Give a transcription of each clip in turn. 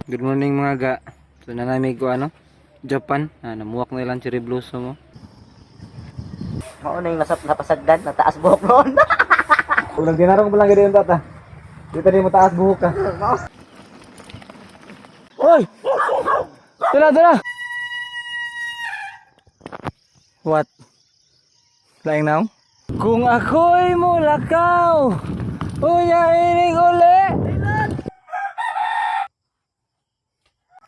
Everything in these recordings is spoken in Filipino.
Good morning mga ga. So nanamig ko Japan. Namuwak na ilang cherry blossom mo. Mauna yung napasagdan, nataas buhok noon. Ulang ginarong mo lang ganyan tata. Dito din mo taas buhok ka. Hoy! Tara! What? Flying now? Kung ako'y mulakaw, uyain uli!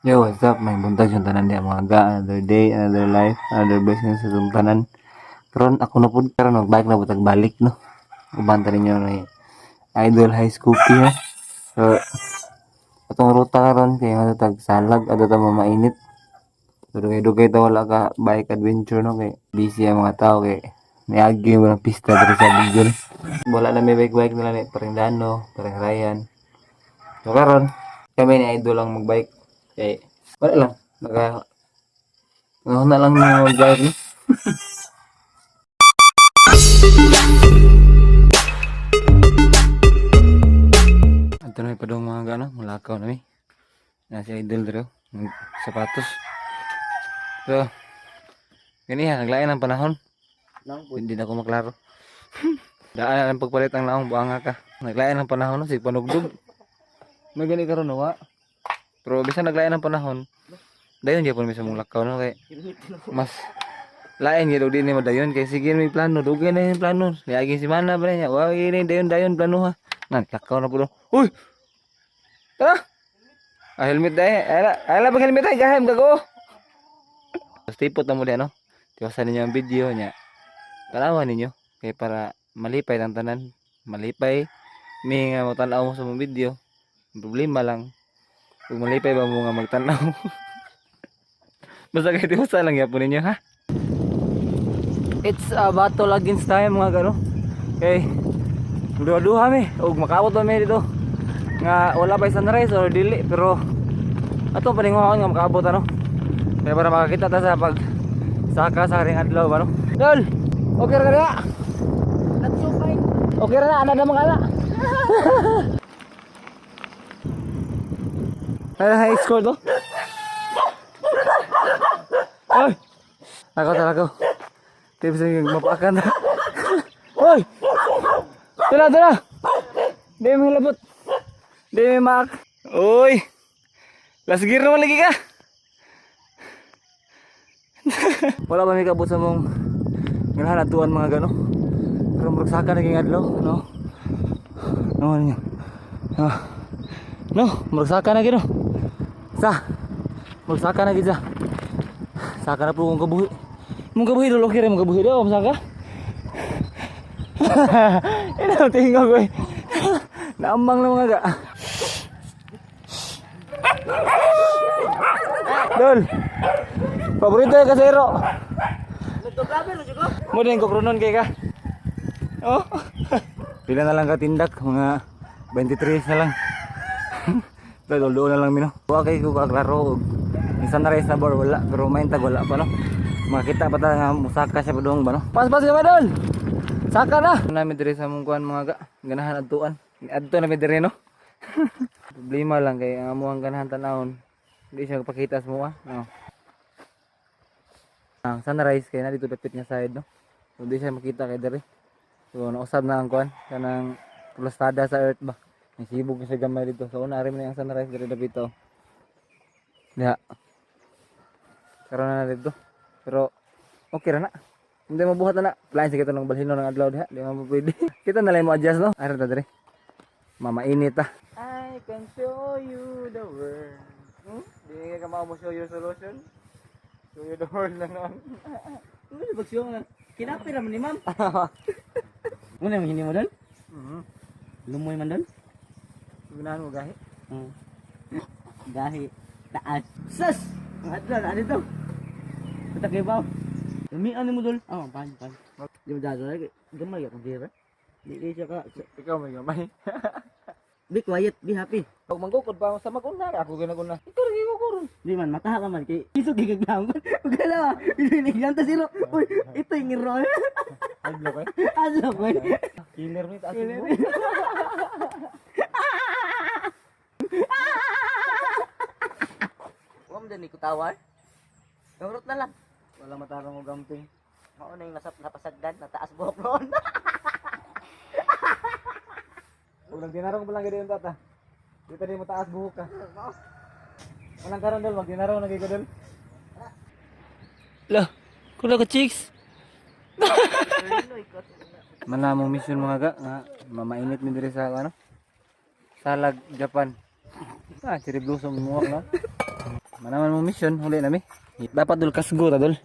Yo, what's up? May buntag yung tanan niya mga ga. Another day, another life, another blessing sa itong tanan. Karon ako na po, karon magbike na butag balik, no? Ubanta ninyo na Idol High Scoopy, ha? So, atong ruta karon kaya nga tag salag, ato ta mamainit. So, dugay-dugay ta wala ka bike adventure, no? Kay busy ang mga tao, kay niagi mo ng pista dito sa Bigol. Wala na may bike-bike nila, ni paring Dano, paring Ryan. So, karon kami ni Idol lang magbike. Eh, wala lang. Ngayon na lang na mag-drive, no? Ito na pa mga gano, malakaw na nasi Idol dito, sapatos. So, ganyan, naglayan ang panahon. Hindi na ako maklaro. Daan ang pagpalit ang laong buanga ka. Naglayan ang panahon, si panugdog. May gani karon wa. Pero bisan naglayan ang panahon, dayon gyapon mi sa mong lakaw no kay mas lain gyud din ni madayon kay sige may plano, dugay na yung plano. Niagi si mana ba niya? Wa gini dayon plano ha. Nan lakaw na pulo. Uy! Tara! Helmet dai. Ala pag helmet ay gahem gago. Tipot na mo di ano. Tiwasan ninyo ang video niya. Tanawan ninyo kay para malipay ang tanan. Malipay mi nga mo tan-aw mo sa mong video. Problema lang kung malipay ba mo nga magtanaw. Basta kayo tiwasa lang yapon ninyo ha. It's a battle against time mga gano. Okay. Duha-duha mi ug makaabot ba mi dito. Nga wala pa sunrise or dili pero ato paninguhaon nga makaabot ano. Kaya para makakita ta sa pag saka sa ring adlaw ba no. Dol. Okay ra na. That's so fine. Okay ra na ana na mga ana. High score to. Ay. Ako. Tips yung mapakan na. Hoy. Tara. Di mo hilabot. Di mo mak. Uy. Last gear naman lagi ka. Wala ba may kabot sa mong nganahan atuan mga gano. Pero magsaka naging adlaw, no? No, niya. No, magsaka na gino. Magsaka na gid sa. Saka na po kung kabuhi. Mong kabuhi dulu kire mong kabuhi daw magsaka. Ina tingog ko. Naambang lang mga ga. Dol. Paborito yung kasero. Nagdograbe lo jugo. Mo din ko kronon kay ka. Oh. Pila na lang ka tindak, mga 23 na lang. Dol na lang mino. Wa kay ko kaklaro. Minsan na rin sa bar wala, pero maintag wala pa no. Makita pa ta nga musaka siya padung ba no. Pas ka dol. Saka na. Nami dire sa mong kuan mga ga. Ganahan adtuan. Adto na mi dire no. Problema lang kay ang amo ang ganahan tanawon. Hindi siya pakita sa mga. No. Ang sunrise kay na dito dapit nga side no. So di siya makita kay dire. So nausab na ang kuan kanang plastada sa earth ba. Ang sibog sa gamay dito. So una rin na ang sunrise dire dapit to. Ya. Karon na dito. Pero okay ra na. Hindi mabuhat na. Plan sa kita ng balhino ng adlaw diha. Di mo pwede. Kita na lang mo adjust no. Ara ta dire. Mamainit ta. I can show you the world. Di ka mo show your solution. Show you the world lang noon. Uy, bagsyo nga. Kinapira man ni ma'am. Muna mo hindi mo dol? Lumoy man dol? Ganahan mo gahi. Gahi taas. Sus! Adlan ano to? Patagay ba? Dami ano mo dol? Oh, pan. Di mo dado lagi. Gamay ako dira. Di siya ka. Ikaw may gamay. Be quiet, be happy. Pag manggukod pa sa maguna, ako ginaguna. Ikaw rin ko ron. Di man mataha ka man kay isog gigagnaw. Ugala. Inigyan ta silo. Uy, ito yung roll. Adlo kay. Adlo ko. Killer ni taas mo. ni ko tawar. Urot na lang. Wala matarong og gamping. Mao na yung napasagdan, nataas buhok noon. Ug nagdinarong pa lang gid tata. Dito di mo taas buhok ka. Anong karon dol magdinarong lagi ko dol. Lah, kuno ka chicks. Mana mo mission mga ga nga mamainit mi diri sa ano? Salag Japan. Ah, cherry blossom muwak na. Mana man mo mission huli na mi. Dapat dul kasgo ta dol.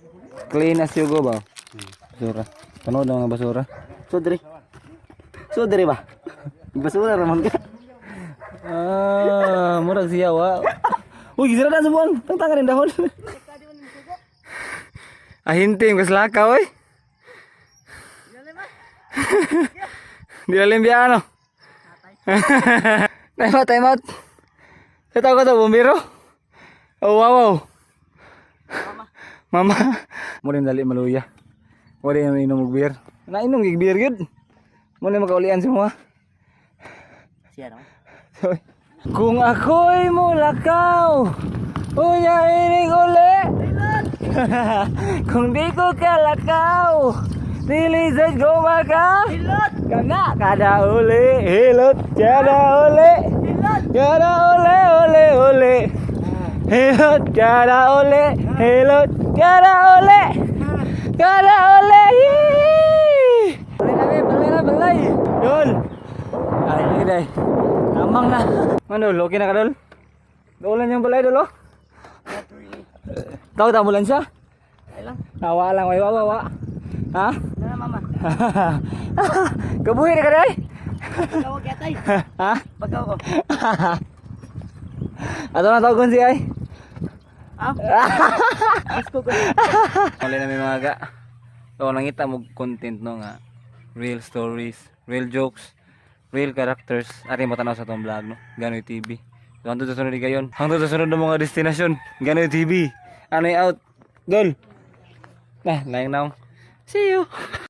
Clean as you go ba? Basura. Tanaw daw nga basura. Sudri. Sudri ba? Basura ramon ka. Ah, murag siya wa. Uy, gisira na sa buwan. Tangtangan ng dahon. Ahintim kas lakaw eh. Di lalim biano. Time out. Saya tahu kata bombero. Oh wow. Mama. Muli dali maluya. Muli yung inom og beer. Na inom gig beer gud. Muli makaulian semua. Siya no. Kung ako'y mulakaw, unyain uli. Kung di ko kalakaw, nilisad ko maka. Hilot. Kana kada uli, hilot, kada uli. Hilot. Kada uli, uli, uli. Hilot, kada uli, hilot, kada uli. Kada uli. Balay. Dol. Ay, lagi day. Tamang na. Ano, okay na ka dol? Dolan yung balay dol oh. Tahu tak ambulansya? Ay lang. Nawa lang, way wawa. Ha? Na mama. Kabuhi na ka day? Pagaw katay. Ha? Pagaw ko. Ato na tawag si ay. Ah. Asko ko. Mali na may mga ga. So, nangita mo content no nga. Real stories, real jokes, real characters. Ari mo tanaw sa tong vlog no. Ganoy TV. So, hangtod sa sunod di kayon. Hangtod sa sunod ng mga destinasyon. Ganoy TV. Anoy out. Dol. Nah, lain naong. See you.